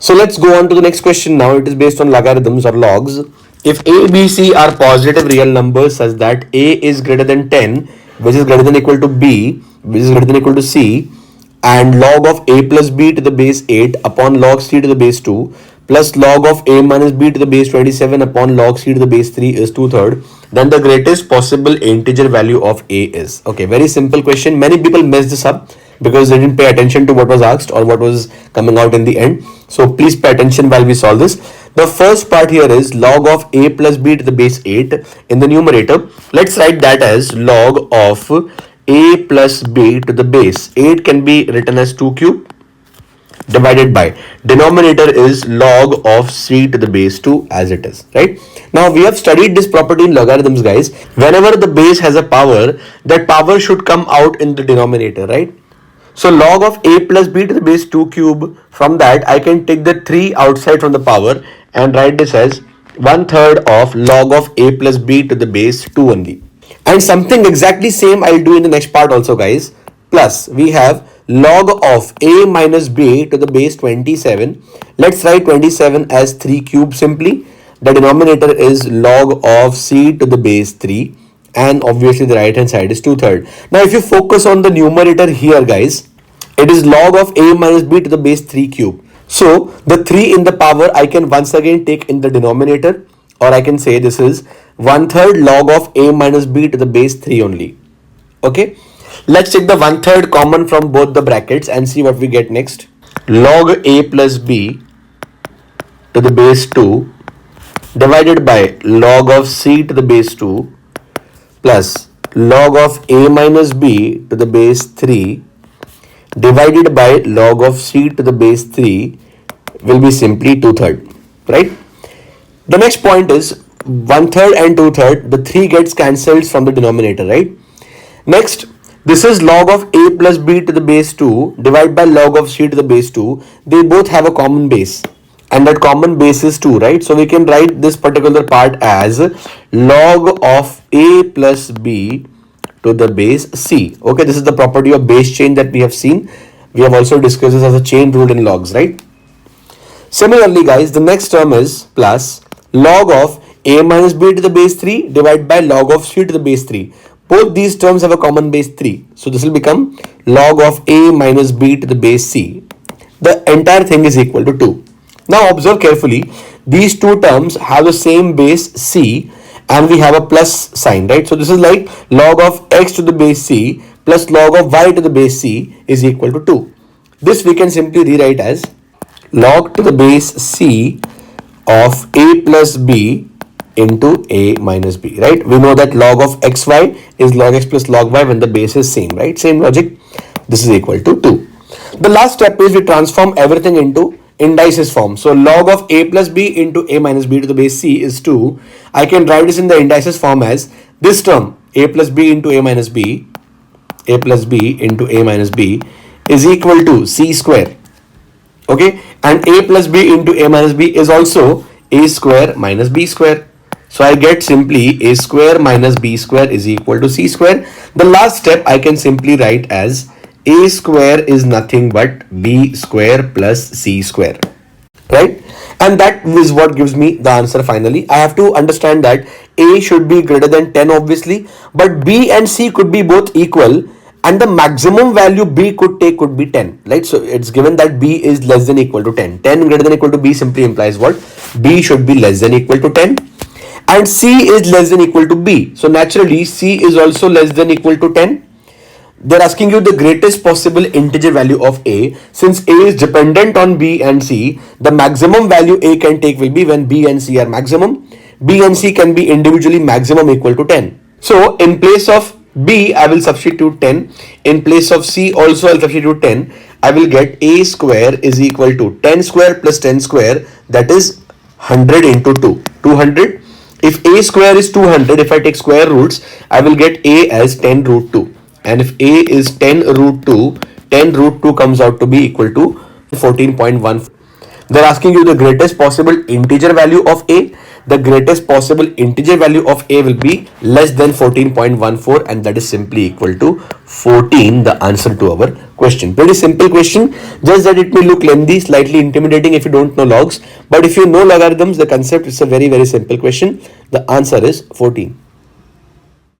So let's go on to the next question now. It is based on logarithms or logs. If A, B, C are positive real numbers such that A is greater than 10, which is greater than equal to B, which is greater than equal to C, and log of A plus B to the base 8 upon log C to the base 2 plus log of A minus B to the base 27 upon log C to the base 3 is 2/3, then the greatest possible integer value of A is. Okay, very simple question. Many people mess this up because they didn't pay attention to what was asked or what was coming out in the end. So please pay attention while we solve this. The first part here is log of A plus B to the base 8 in the numerator. Let's write that as log of A plus B to the base 8 can be written as 2 cube divided by denominator is log of C to the base 2 as it is, right? Now we have studied this property in logarithms, guys. Whenever the base has a power, that power should come out in the denominator, right? So log of A plus B to the base 2 cube, from that I can take the 3 outside from the power and write this as 1/3 of log of A plus B to the base 2 only. And something exactly same I'll do in the next part also, guys. Plus we have log of A minus B to the base 27. Let's write 27 as 3 cube simply. The denominator is log of C to the base 3. And obviously the right hand side is 2/3. Now if you focus on the numerator here, guys, it is log of A minus B to the base 3 cube. So the 3 in the power I can once again take in the denominator, or I can say this is 1/3 log of A minus B to the base 3 only. Okay, let's take the 1/3 common from both the brackets and see what we get next. Log A plus B to the base 2 divided by log of C to the base 2 plus log of A minus B to the base 3 divided by log of C to the base 3 will be simply 2/3, right? The next point is 1/3 and 2/3. The 3 gets cancelled from the denominator, right? Next, this is log of A plus B to the base 2 divided by log of C to the base 2. They both have a common base, and that common base is 2, right? So we can write this particular part as log of A plus B to the base C. Okay, this is the property of base chain that we have seen. We have also discussed this as a chain rule in logs, right? Similarly, guys, the next term is plus log of A minus B to the base 3 divided by log of C to the base 3. Both these terms have a common base 3. So this will become log of A minus B to the base C. The entire thing is equal to 2. Now observe carefully. These two terms have the same base C and we have a plus sign, right? So this is like log of x to the base C plus log of y to the base C is equal to 2. This we can simply rewrite as log to the base C of A plus B into A minus B, right? We know that log of xy is log x plus log y when the base is same, right? Same logic. This is equal to 2. The last step is we transform everything into indices form. So log of A plus B into A minus B to the base C is 2. I can write this in the indices form as this term A plus B into A minus B, A plus B into A minus B is equal to C square. Okay, and A plus B into A minus B is also A square minus B square. So I get simply A square minus B square is equal to C square. The last step I can simply write as A square is nothing but B square plus C square, right? And that is what gives me the answer finally. I have to understand that A should be greater than 10 obviously, but B and C could be both equal and the maximum value B could take could be 10, right? So it's given that B is less than equal to 10. 10 greater than equal to B simply implies what? B should be less than equal to 10. And C is less than equal to B. So naturally C is also less than equal to 10. They're asking you the greatest possible integer value of A. Since A is dependent on B and C, the maximum value A can take will be when B and C are maximum. B and C can be individually maximum equal to 10. So in place of B, I will substitute 10. In place of C also I'll substitute 10. I will get A square is equal to 10 square plus 10 square, that is 100 into 2. 200. If A square is 200, if I take square roots, I will get A as 10 root 2. And if A is 10 root 2, 10 root 2 comes out to be equal to 14.1. They're asking you the greatest possible integer value of A. the greatest possible integer value of a will be less than 14.14, and that is simply equal to 14, the answer to our question. Pretty simple question, just that it may look lengthy, slightly intimidating if you don't know logs, but if you know logarithms, the concept is a very simple question. The answer is 14.